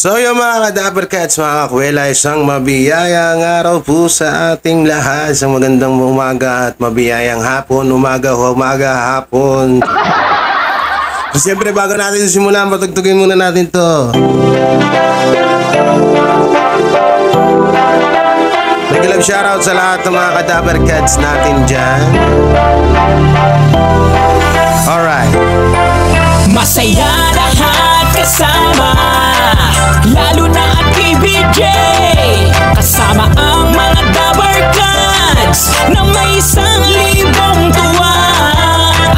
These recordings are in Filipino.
So yung mga ka-Dappercats, mga kakwela, isang mabiyayang araw po sa ating lahat. Sa magandang umaga at mabiyayang hapon, umaga, hapon. Siyempre bago natin simulan, patugtugin muna natin to. Nag-love shoutout sa lahat ng mga ka-Dappercats natin dyan. Alright. Masaya lahat kasama, lalo na ang PBJ. Kasama ang mga Dappercats na may 1,000 tuwa.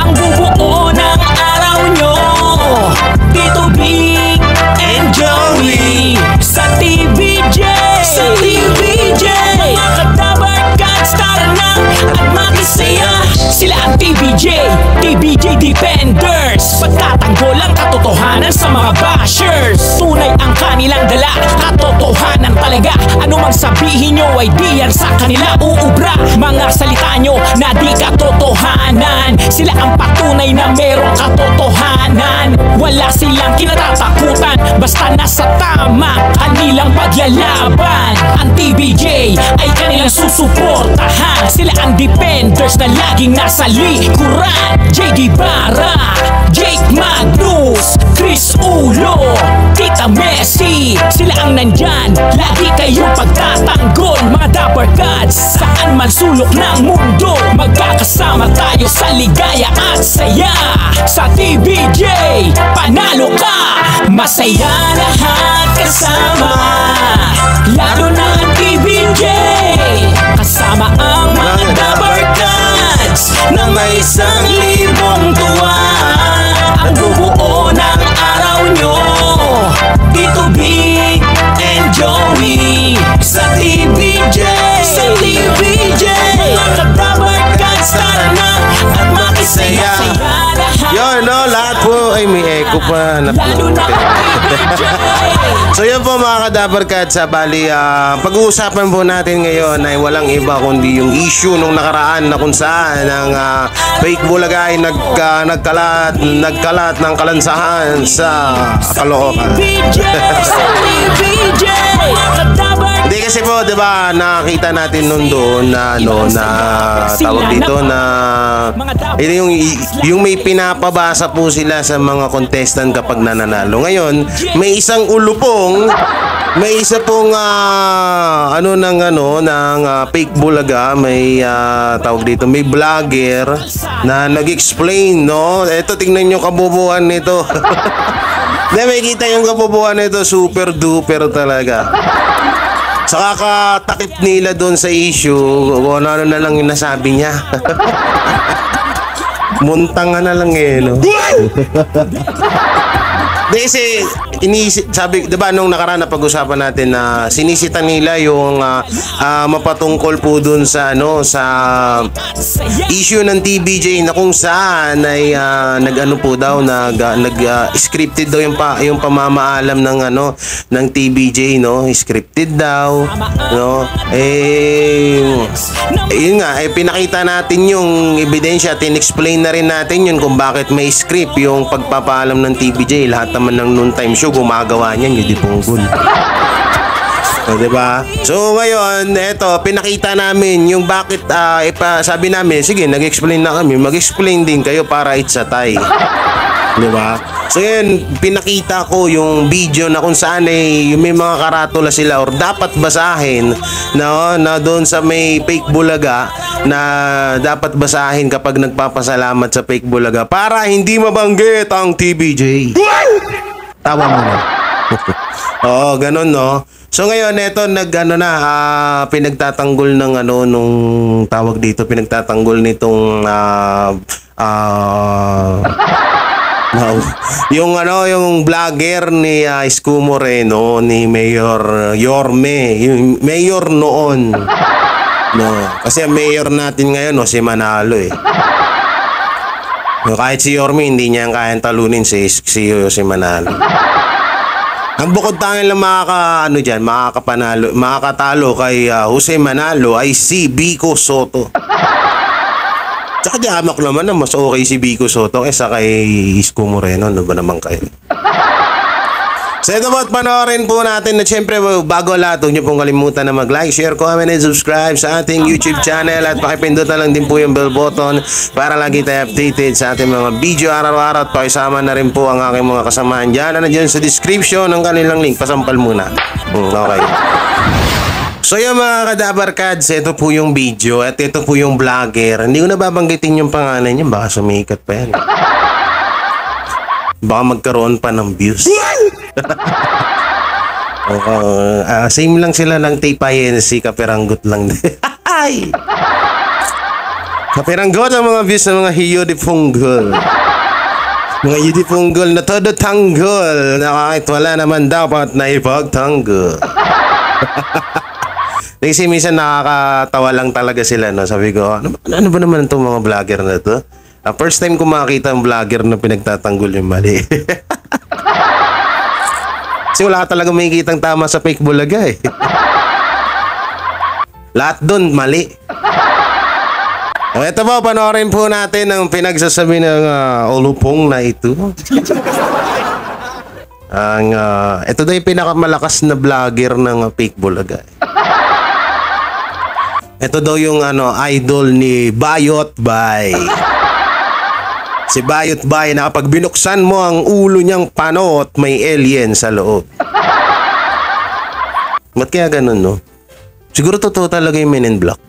Ang bubuo ng araw nyo, Tito Big and Joey sa TBJ. Sa TBJ, mga Dappercats, tara na at makisaya. Sila ang TBJ, TBJ Defenders. Pagtatanggol ang katotohanan sa mga bashers. Tunay ang kanilang dala, katotohanan talaga. Ano mang sabihin nyo ay di yan sa kanila uubra. Mga salita nyo na di katotohanan, sila ang patunay na merong katotohanan. Wala silang kinatatakutan, basta nasa tama kanilang paglalaban. Ang TBJ ay kanilang susuportahan. Sila ang defenders na laging nasa likuran. JD Barra, Jake Magnus, Chris Ulo, Tita Messi, sila ang nandyan, lagi kayong pagtatanggol. Mga Dappercats, saan man sulok ng mundo, magkakasama tayo sa ligaya at saya. Sa TBJ, panalo ka. Masaya lahat kasama, lalo na ang TBJ. Kasama ang mga Dappercats na may 1,000 tuwa. Ang bubuo ng araw nyo, Tito Big and Joey sa TBJ. Sa TBJ, mga Dappercats, tara na at makisaya. Yun, no, lahat po ay may echo pa. So yun po mga ka-Dappercats, bali pag-uusapan po natin ngayon ay walang iba kundi yung issue nung nakaraan na kung saan ang fake bulaga ay nagkalat ng kalansahan sa Caloocan. Hindi kasi po, 'di ba, nakita natin noon doon na tawag dito na yung may pinapabasa po sila sa mga contestant kapag nananalo. Ngayon, may isang ulupong, may isa pong fake bulaga, may tawag dito, may vlogger na nag-explain, no? Ito, tingnan niyo kabubuan nito. Hindi, may kita yung kabubuan nito, super duper talaga. Sa kakatakip nila doon sa issue, ano na lang yung nasabi niya. Muntang na lang no? Kasi sabi, 'di ba nung nakaraan na pag-usapan natin na sinisita nila yung mapatungkol po dun sa sa issue ng TBJ na kung saan ay scripted daw yung pamamaalam ng TBJ, no? Scripted daw, no? Yun nga, pinakita natin yung ebidensya, tin-explain na rin natin yun kung bakit may script yung pagpapaalam ng TBJ. Lahat naman ng noontime show gumagawa niyan, yung Diponggol. So, diba? So ngayon, eto, pinakita namin yung bakit, sabi namin, sige, nag-explain na kami, mag-explain din kayo para it's a tie. Diba? So yun, pinakita ko yung video na kung saan may mga karatula sila or dapat basahin na doon sa may fake bulaga na dapat basahin kapag nagpapasalamat sa fake bulaga para hindi mabanggit ang TBJ. Tawa mo na. Oo, ganun, no? So ngayon, eto pinagtatanggol ng nung tawag dito, pinagtatanggol nitong yung vlogger ni Isko Moreno, ni Mayor Yorme, yung mayor noon. No, kasi ang mayor natin ngayon si Manalo kahit si Yorme hindi niya kayang talunin si Manalo. Ang bukod tanging lang makakatalo kay Jose Manalo ay si Vico Soto. Tsaka diamak naman na mas okay si Vico Soto kaysa kay Isko Moreno. Ano ba naman kayo? So ito po at panoorin po natin na syempre bago lahat, huwag niyo pong kalimutan na mag-like, share, comment, and subscribe sa ating YouTube channel at pakipindot na lang din po yung bell button para lagi tayo updated sa ating mga video araw-araw at pakisama na rin po ang aking mga kasamahan dyan. Ano dyan sa description ng kanilang link. Pasampal muna. Okay. So yung mga kadabarkads, ito po yung video at ito po yung vlogger. Hindi ko na babanggitin yung pangalan niya, baka sumikat pa yan. Baka magkaroon pa ng views. Same lang sila ng TPINC, kaperanggot lang din. Kaperanggot ang mga views ng mga hiyo di punggol. Mga hiyo di punggol na todo tanggol na kahit wala naman dapat na ipagtanggol. Kasi minsan nakakatawa lang talaga sila, no? Sabi ko, ano ba naman itong mga vlogger na to? First time ko makakita ang vlogger na pinagtatanggol yung mali. Kasi wala ka talaga makikitang tama sa fake bulaga eh. Lahat doon mali. Ito po, panoorin po natin ang pinagsasabi ng ulupong na ito. Ito daw yung pinakamalakas na vlogger ng fake bulaga. Ito daw yung idol ni Bayot Bay. Si Bayot Bay na kapag binuksan mo ang ulo niyang panot, may alien sa loob. Ba't kaya ganun, no? Siguro totoo talaga yung Men in Black.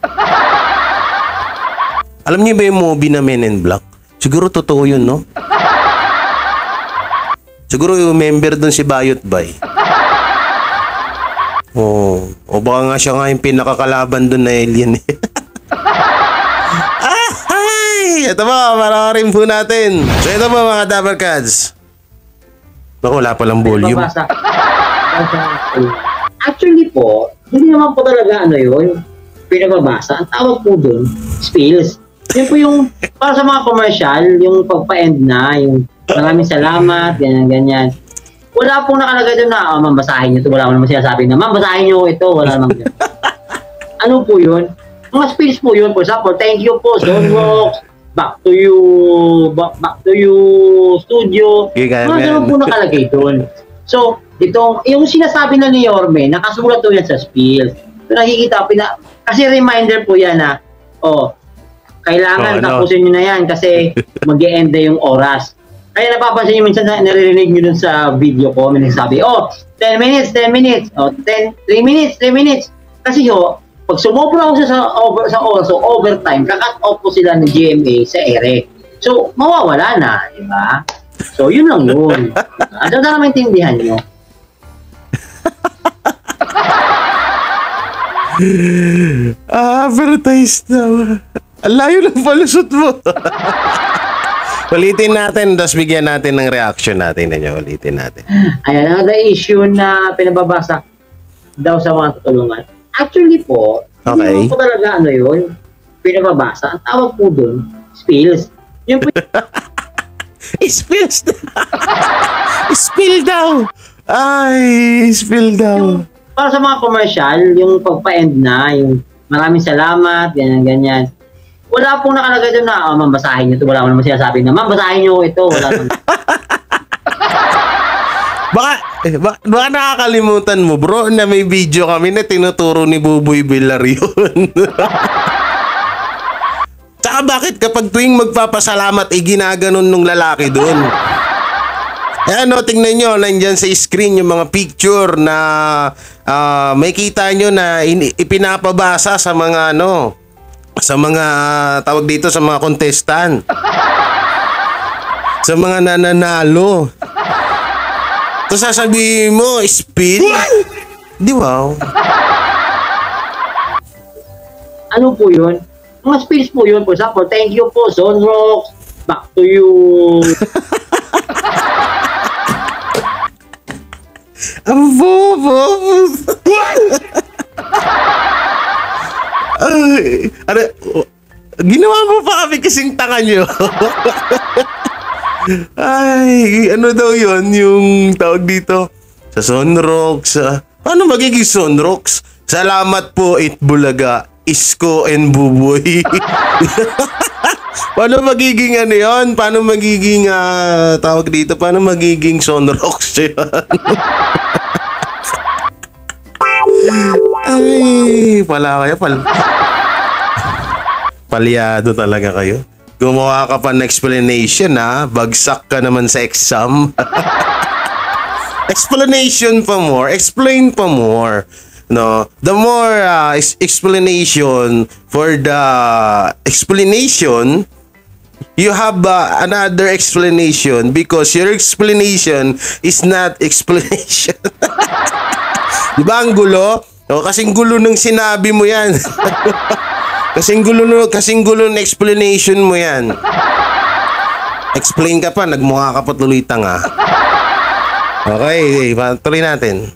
Alam niyo ba yung movie na Men in Black? Siguro totoo yun, no? Siguro yung member dun si Bayot Bay. O baka nga siya nga yung pinakakalaban dun na alien. Ito po, panoorin po natin. So ito po mga Dabarkads. Naku, wala palang volume. Actually po, hindi naman po talaga yun, pinababasa. Ang tawag po dun, spills. Yun po yung, para sa mga commercial, yung pagpa-end na, yung maraming salamat, ganyan. Wala pong nakalagay doon na, ma'am, basahin nyo ito. Wala ko naman sinasabi na, ma'am, basahin nyo ito. Wala naman yun. Ano po yun? Mga spills po yun. For example, thank you po, Zonrox. Back to you, studio. Mga ganun po nakalagay doon. So, yung sinasabi na ni Yorme, nakasulat po yan sa spills. So, nakikita, kasi reminder po yan na, kailangan tapusin nyo na yan kasi mag-e-end na yung oras. Kaya napapansin nyo minsan, naririnig nyo dun sa video ko, may nagsasabi, 10 minutes, 3 minutes. Kasi pag sumobra ako sa oras, so overtime, kakat off po sila ng GMA sa ere. So, mawawala na, di ba? So, yun lang yun. Ano na maintindihan nyo? Advertise na. Ang layo ng palusot mo. Ulitin natin, tapos bigyan natin ng reaction natin. Ulitin natin. Ayan, another issue na pinababasa daw sa mga tutulungan. Actually po, hindi po talaga yun, pinababasa. Ang tawag po dun, spills. Yung po spills. Spill daw. Ay, spill daw. Para sa mga commercial, yung pagpa-end na, yung maraming salamat, ganyan. Wala pong nakalagay doon na, ma'am, basahin nyo ito. Wala ko naman sinasabi na, ma'am, basahin nyo ito. Wala naman. Baka nakakalimutan mo, bro, na may video kami na tinuturo ni Buboy Vilarion. Tsaka bakit kapag tuwing magpapasalamat, ginaganon nung lalaki doon? Ayan, tingnan nyo, nandyan sa screen yung mga picture na may kita nyo na ipinapabasa sa mga sa mga tawag dito, sa mga contestant. Sa mga nananalo. Tapos sasabihin mo, spin? Di wow. Ano po yun? Mga spills po yun. For example, thank you po, Zonrox. Back to you. Ang bobo. Ginawa mo pa kami kasing tanga nyo. Ay, ano daw yun? Yung tawag dito sa Sonrox. Paano magiging Sonrox? Salamat po, Itbulaga, Isko and Buboy. Paano magiging ano yun? Paano magiging, tawag dito, paano magiging Sonrox yun? Ay, pala kayo, palyado talaga kayo. Gumawa ka pa ng explanation, ha? Bagsak ka naman sa exam. Explanation pa more, explain pa more. No, the more explanation for the explanation, you have another explanation because your explanation is not explanation. Di ba ang gulo? O, kasing gulo ng sinabi mo yan. kasing gulo ng explanation mo yan. Explain ka pa, nagmukha ka pa tuloy tanga. Okay, tuloy natin.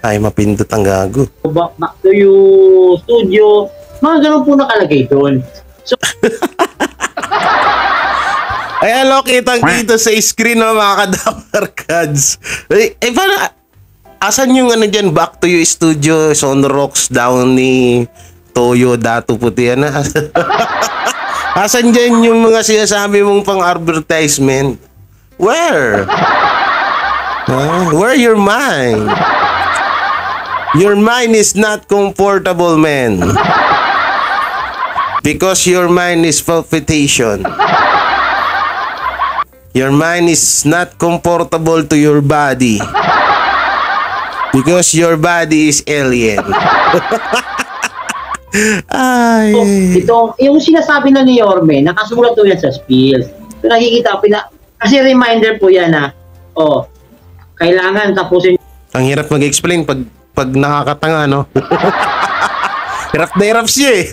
Ay, mapindot ang gago. Back to you, studio. Mga ganun po nakalagay doon. So, ay, hello, kitang-kita sa screen, no, mga kadapper kads. Paano, asan yung ano dyan, back to you studio, Sonrox down ni Toyo, Datu Puti, ano? Asan dyan yung mga sinasabi mong pang-advertisement? Where? Where your mind? Your mind is not comfortable, man. Because your mind is palpitation. Your mind is not comfortable to your body. Because your body is alien. Ay. Ito, yung sinasabi na ni Yorme, nakasulat po yan sa spills. So, nakikita ko, kasi reminder po yan na, kailangan tapusin. Ang hirap mag-explain pag nakakatanga, no? Hirap na hirap siya eh.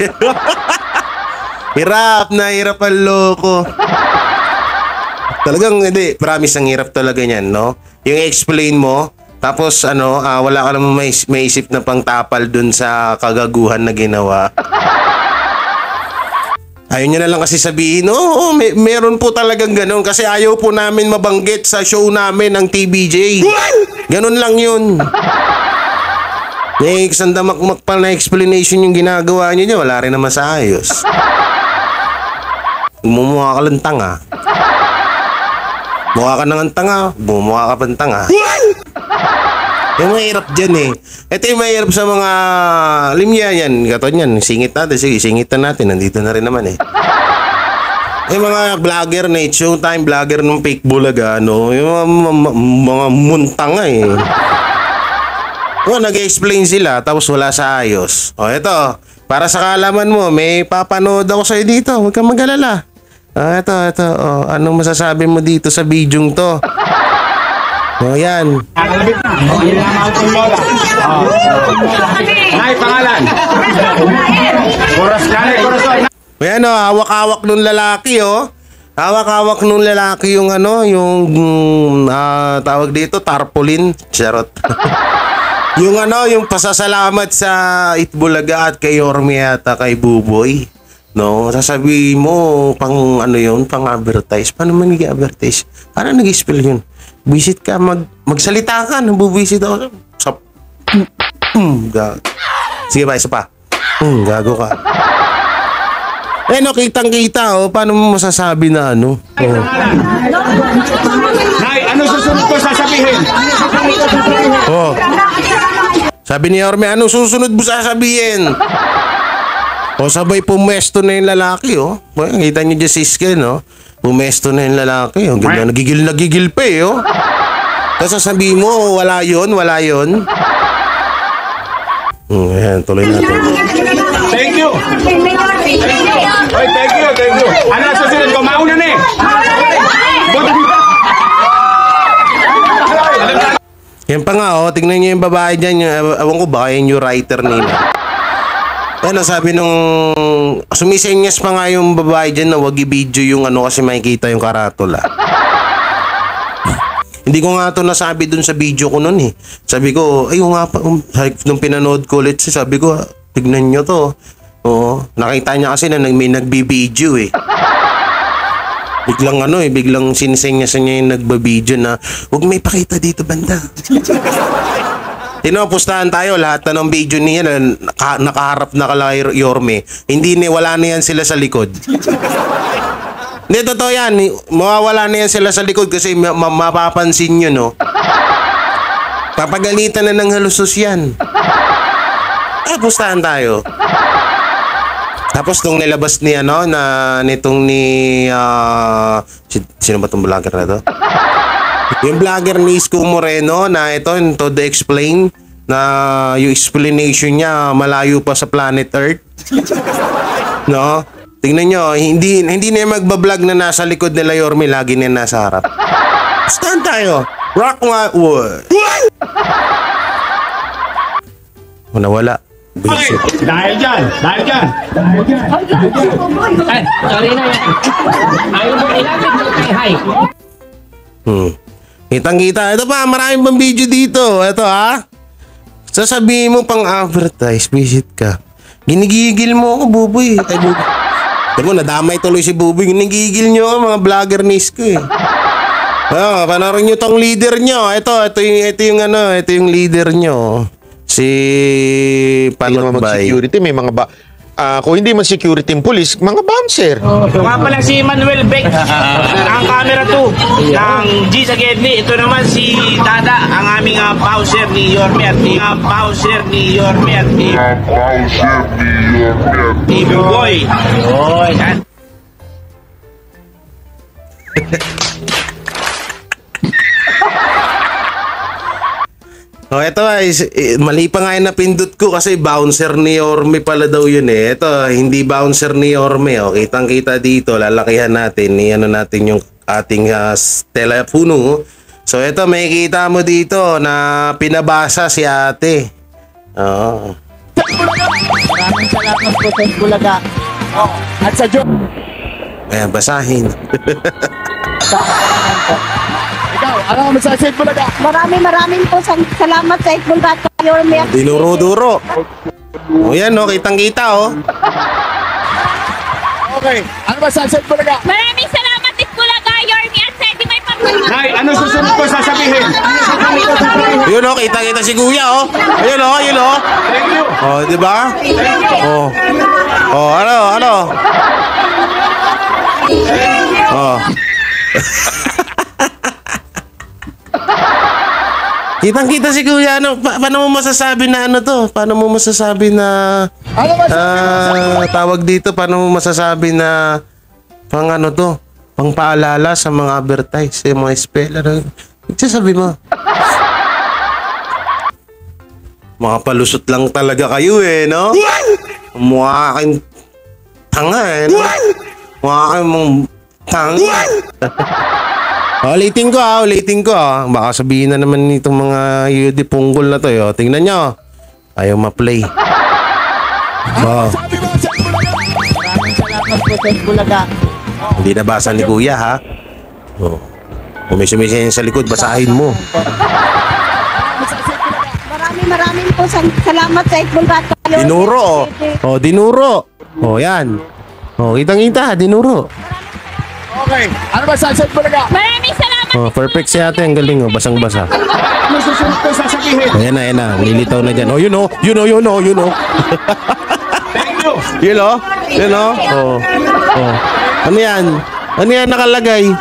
Hirap ang loko. Talagang hindi, promise ang hirap talaga niyan, no? Yung explain mo, tapos wala ka naman maisip na pangtapal dun sa kagaguhan na ginawa. Ayaw niya na lang kasi sabihin, meron po talagang ganun kasi ayaw po namin mabanggit sa show namin ng TBJ. Ganun lang yun. Isang damakmak pa na explanation yung ginagawa niyo, wala rin naman sa ayos. Bumumukha ka lang tanga. Mukha ka nang tanga, bumumukha ka pang tanga. Yung mahirap dyan eh. Ito yung mahirap sa mga limya yan. Katon yan, singit natin. Sige, singitan natin. Nandito na rin naman eh. Yung mga vlogger na showtime vlogger ng fake bulaga, yung mga muntanga eh. Nag-explain sila tapos wala sa ayos. Ito, para sa kaalaman mo, may papanood ako sa'yo dito. Huwag kang mag-alala. Ito. Anong masasabi mo dito sa bidyong to? Yan. Ay, pangalan. Ayan hawak-hawak nung lalaki Hawak-hawak nung lalaki yung tawag dito, tarpaulin. Charot. yung pasasalamat sa Itbulaga at kay Yorme at kay Buboy. No, sasabihin mo pang pang-advertise. Paano man nag-advertise? Paano nag-spell yun? Visit ka, magsalita ka, nabubisit ako. Sige ba, isa pa. Gago ka. Kitang-kita, paano mo masasabi na Nay, ano susunod ko sasabihin? Sabi ni Yorme, ano susunod mo sasabihin? Sabay pumesto na yung lalaki, Kita niyo dyan si Iske, pumesto na yung lalaki, Ganda, nagigil pa, Tapos sasabihin mo, wala yun. Ayan, tuloy natin. Thank you. Oy, thank you. Ano susunod ko? Mauna na eh. Yan pa nga, tignan niyo yung babae dyan. Ewan ko, baka yung new writer nila. Yan, sabi nung sumisenyas pa nga yung babae dyan na wag i-video yung kasi makikita yung karatula. Hindi ko nga ito nasabi dun sa video ko nun eh. Sabi ko, nga pa, nung pinanood ko ulit, sabi ko, tignan nyo to. Nakita niya kasi na may nagbi-video eh. Biglang sinisenyasan niya yung nagba-video na, huwag may pakita dito banda. Tinopustahan tayo lahat na ng video niya nakaharap na kala Yorme. Hindi wala na yan sila sa likod. Hindi, totoo yan. Mawawala na yan sila sa likod kasi mapapansin nyo, no? Papagalitan na ng halusos yan. Pustahan tayo. Tapos nung nilabas ni nitong ni sino ba tong vlogger na to? Yung vlogger ni Isko Moreno na ito to the explain na yung explanation niya malayo pa sa planet Earth. No? Tingnan nyo, hindi na magbablog na nasa likod nila Yorme, lagi na nasa harap. Stand tayo. Rock my wood. Nawala. Dahil dyan. Ay, sorry na yan. Ayaw mo ilapit mo kay Hay. Kitang-kita. Ito pa, maraming pang video dito. Ito sasabihin mo pang advertise, visit ka. Ginigigil mo ako, Buboy. Ay, Buboy. Ito mo, nadamay tuloy si Buboy. Ginigigil nyo ako, mga vlogger ni Isko eh. Panorin nyo tong leader nyo. Ito yung leader nyo. Si Panotbay. Security, may mga kung hindi man security ng police, mga bouncer. Ito nga pala si Manuel Beck, ang camera 2 ng G sa Gedli. Ito naman si Dada, ang aming bouncer ni Yorme at ni Buboy. Yan. Ito mali pa nga yung napindot ko kasi bouncer ni Yorme pala daw yun eh. Ito, hindi bouncer ni Yorme. Kitang-kita dito, lalakihan natin. Natin yung ating telepono. So ito, may kita mo dito na pinabasa si ate. Maraming salamat po sa Bulaga. At sa Diyos. Ayan, basahin. Ikaw, ano ang mensahe sa Bulaga? Maraming po salamat sa Bulaga. Yorme. Dinuro-duro. Yan, kitang-kita, Okay, ano mensahe sa Bulaga? Maraming salamat sa Bulaga. Yorme at Sedi may pagkakas. Nay, ano susunod ko sasabihin? Yun, kita-kita si Kuya, Ayun, Thank you. Di ba? Ano? Kitang-kita si Kuya, paano mo masasabi na to? Paano mo masasabi na tawag dito? Paano mo masasabi na pang pang paalala sa mga advertise, sa mga speller? Sabi mo. Mga palusot lang talaga kayo no? Mukha kayong tanga no? Mukha kayong tanga. Ulitin ko Baka sabihin na naman nitong mga UD punggol na to Tingnan nyo. Ayaw ma-play. Maraming salamat po sa Bulaga. Hindi nabasa ni Kuya Kung may sumisayin sa likod, basahin mo. Maraming po salamat sa Bulaga. Dinuro dinuro. Yan. Kitang-kita, dinuro. Okay, ano mensahe sa Bulaga? Maraming salamat. Perfect si ate, ang galing basang-basa. Ano susunod ko sasabihin? Ayan na, nilitaw na dyan. Yun. Thank you. Yun. Ano yan? Ano yan nakalagay?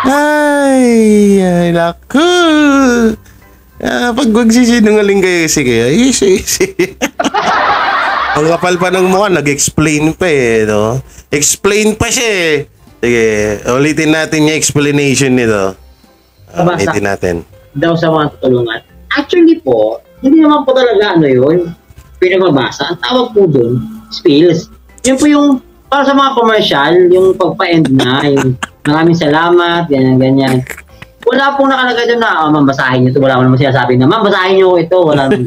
Ay, naku. Pag magsisinungaling kayo, sige. Easy. Ang kapal pa ng mukha, nag-explain pa no? Explain pa siya Sige, ulitin natin yung explanation nito. Ulitin natin. Daw sa mga tutulungan. Actually po, hindi naman po talaga pinagbabasa. Ang tawag po dun, spills. Yun po yung, para sa mga commercial, yung pagpa-end na, yung maraming salamat, ganyan. Wala pong nakalagay doon na, ma'am, basahin nyo ito. Wala mo naman sinasabi na, ma'am, basahin nyo ito. Wala naman.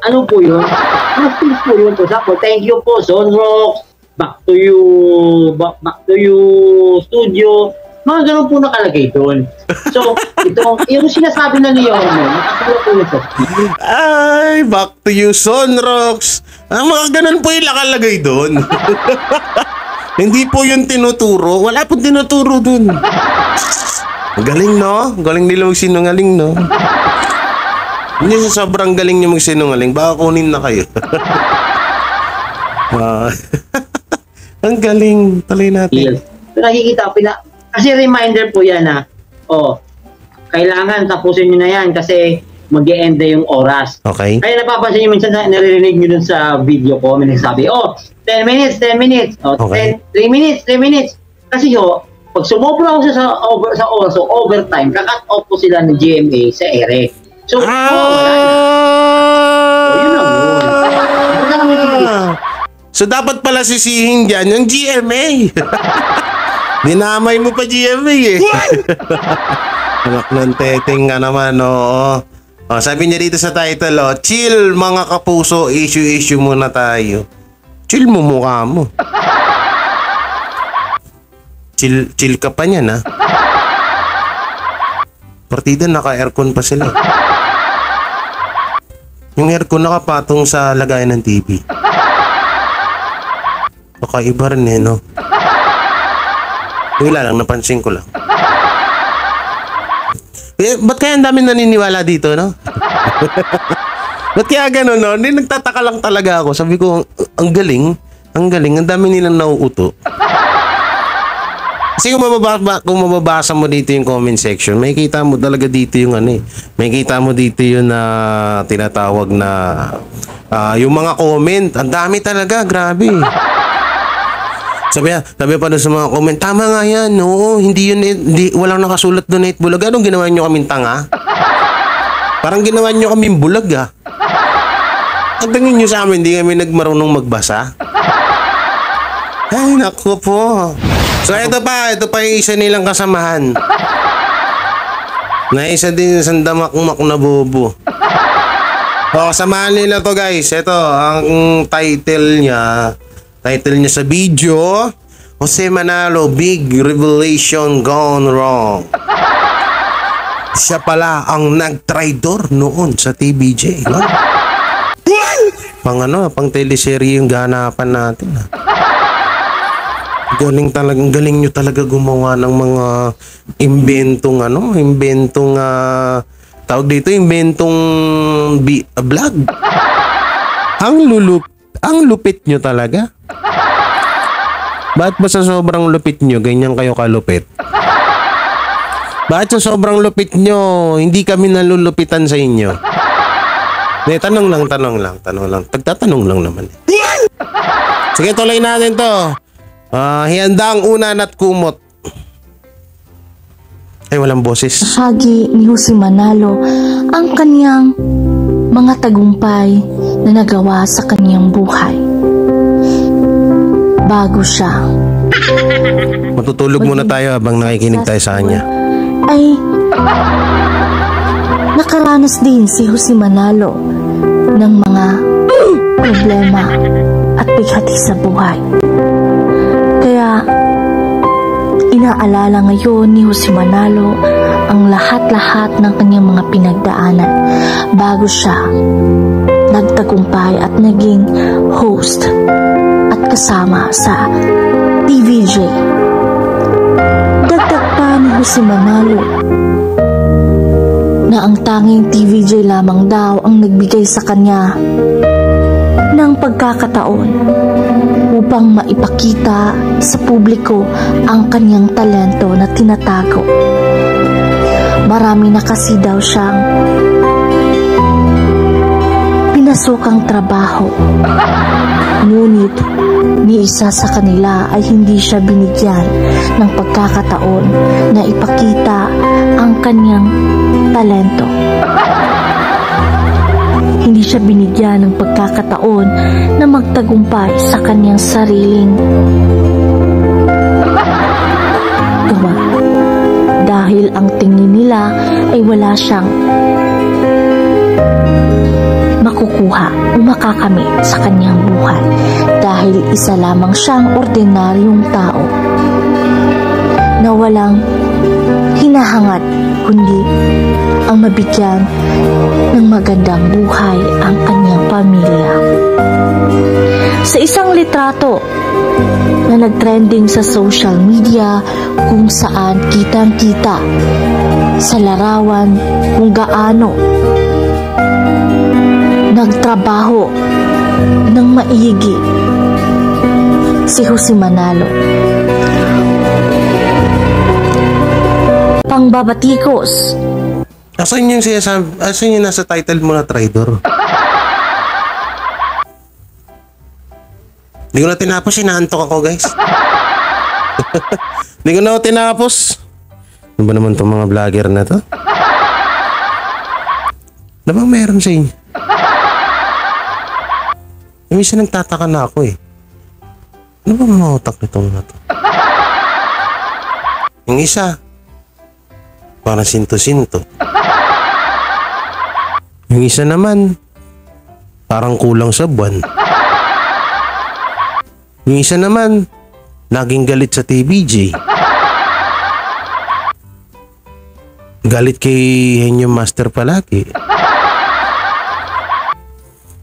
Ano po yun? Ano spills po yun? Thank you po, Sonrox. Back to you, studio. Mga ganun po nakalagay doon. So, yung sinasabi na niyo, nakasulat po yun sa spills. Ay, back to you, Sonrox. Mga ganun po yung nakalagay doon. Hindi po yung tinuturo. Wala pong tinuturo doon. Galing, no? Galing nila magsinungaling, no? Hindi sa sobrang galing nyo magsinungaling, baka kunin na kayo. Ang galing. Tuloy natin. Yes. So, nakikita ko, kasi reminder po yan na, kailangan tapusin nyo na yan kasi mag-e-end na yung oras. Okay. Kaya napapansin nyo minsan naririnig nyo dun sa video ko, may nagsabi, 10 minutes. Okay. 3 minutes. Kasi pag sumobra ako sa oras, so overtime, kakat off po sila ng GMA sa ere. So, wala na. So, yun lang yun. So, dapat pala sisihin dyan yung GMA. Dinamay mo pa GMA eh. Anak ng teteng nga naman, oo. Sabi niya dito sa title, chill mga kapuso, issue muna tayo. Chill mo mukha mo. Chill ka pa niyan, ha? Partida, naka-aircon pa sila. Yung aircon nakapatong sa lagayan ng TV. Kakaiba rin eh, no? Wala lang, napansin ko lang. Ba't kaya ang dami naniniwala dito, no? Ba't kaya gano'n, no? Hindi, nagtataka lang talaga ako. Sabi ko, ang galing, ang dami nilang nauuto. Kasi kung mababasa mo dito yung comment section, may kita mo talaga dito yung may kita mo dito yung tinatawag na yung mga comment. Ang dami talaga, grabe. Sabi pa doon sa mga comment, tama nga yan, no? Hindi yun, walang nakasulat doon 8 bulag. Anong ginawa nyo kaming tanga? Parang ginawa nyo kaming bulag, ah. Ang tingin nyo sa amin, hindi kami nagmarunong magbasa. Ay, naku po. So, ito pa yung isa nilang kasamahan. Na isa din sa damakmak na bobo. Kasamahan nila to, guys. Ito, ang title niya sa video, Jose Manalo, Big Revelation Gone Wrong. Siya pala ang nag-traidor noon sa TVJ. No? Pang teleserye yung ganapan natin. Galing nyo talaga gumawa ng mga inventong vlog. Ang lupit nyo talaga. Bakit ba sa sobrang lupit nyo, ganyan kayo kalupit? Bakit sa sobrang lupit nyo, hindi kami nalulupitan sa inyo? Tanong lang. Pagtatanong lang naman. Sige, tuloy natin to. Hiyandang unan at kumot. Ay, walang boses. Bahagi ni Jose Manalo ang kaniyang mga tagumpay na nagawa sa kaniyang buhay. Bago siya matutulog muna tayo habang nakikinig tayo sa kanya. Ay nakaranas din si Jose Manalo ng mga problema at bighati sa buhay. Kaya inaalala ngayon ni Jose Manalo ang lahat-lahat ng kanyang mga pinagdaanan bago siya nagtagumpay at naging host at kasama sa TVJ. Dagdag pa ni Jose Manalo na ang tanging TVJ lamang daw ang nagbigay sa kanya ng pagkakataon upang maipakita sa publiko ang kanyang talento na tinatago. Marami na kasi daw siyang pinasukang trabaho. Ngunit ni isa sa kanila ay hindi siya binigyan ng pagkakataon na ipakita ang kanyang talento. Hindi siya binigyan ng pagkakataon na magtagumpay sa kanyang sariling gawa. Dahil ang tingin nila ay wala siyang makukuha o makakamit sa kanyang buhay dahil isa lamang siyang ordinaryong tao na walang hinahangad kundi ang mabigyan ng magandang buhay ang kanyang pamilya. Sa isang litrato na na nagtrending sa social media kung saan kitang-kita sa larawan kung gaano nagtrabaho ng maigi si Jose Manalo. Pangbabatikos. Asan yung sinasabi? Asan yung nasa title mo na traidor? Hindi ko na tinapos. Inaantok ako, guys. Hindi ko na ako tinapos. Ano ba naman itong mga vlogger na to? Ano bang meron sa inyo? Yung isa nagtataka na ako eh. Ano ba mga utak nitong na to? Yung isa, parang sinto-sinto. Yung isa naman, parang kulang sa buwan. Yung isa naman, laging galit sa TVJ. Galit kay Henyo Master palagi.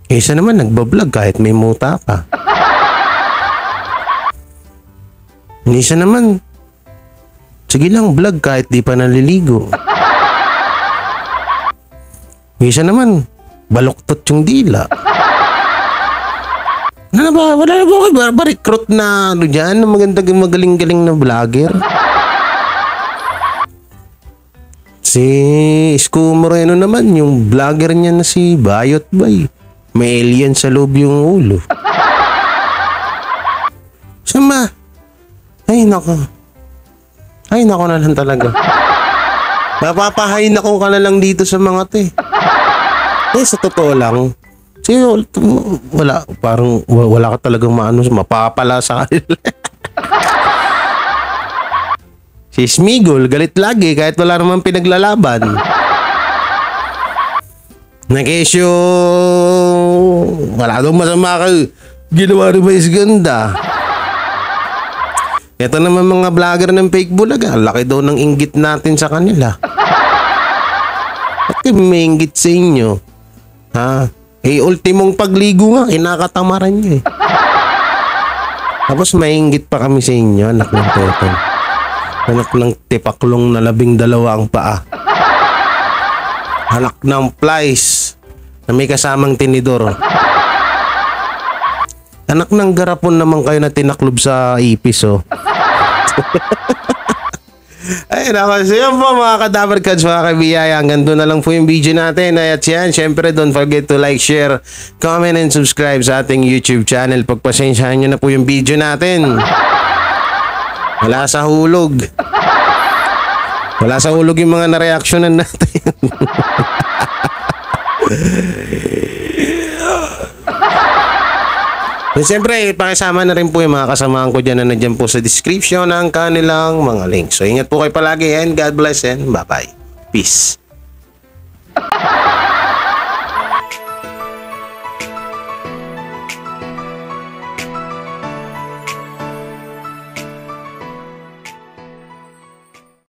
Yung isa naman, nagbablog kahit may muta pa. Yung isa naman, sige lang vlog kahit di pa naliligo. Yung isa naman, baluktot yung dila. Wala na ba kayo recruit na ano dyan, magaling-galing na vlogger? Si Isko Moreno naman, yung vlogger niya na si Bayot Bay. May alien sa loob yung ulo. Sama. Ay nako na lang talaga. Mapapahain ako ka na lang dito sa mga to eh. Sa totoo lang. Kasi wala ka talagang mapapala sa kanila. Si Smigol, galit lagi kahit wala naman pinaglalaban. Nakesyo, wala daw masama ka. Ginawa rin ba is ganda? Ito naman mga vlogger ng fake bulaga. Laki daw ng inggit natin sa kanila. At may inggit sa inyo. Ha? Ultimong pagligo nga, kinakatamaran nyo eh. Tapos may inggit pa kami sa inyo, anak ng toto. Anak ng tipaklong na 12 ang paa. Anak ng flies na may kasamang tinidor. Anak ng garapon naman kayo na tinaklob sa ipis, oh. Ayun ako. So yun po mga Kadaver Cats, mga kabiyaya. Hanggang doon na lang po yung video natin. At yan, syempre don't forget to like, share, comment, and subscribe sa ating YouTube channel. Pagpasensyahan nyo na po yung video natin. Wala sa hulog. Wala sa hulog yung mga nareaksyonan natin. And siyempre, pakisama na rin po yung mga kasamahan ko dyan na nandyan po sa description ng kanilang mga links. So, ingat po kayo palagi and God bless and bye-bye. Peace.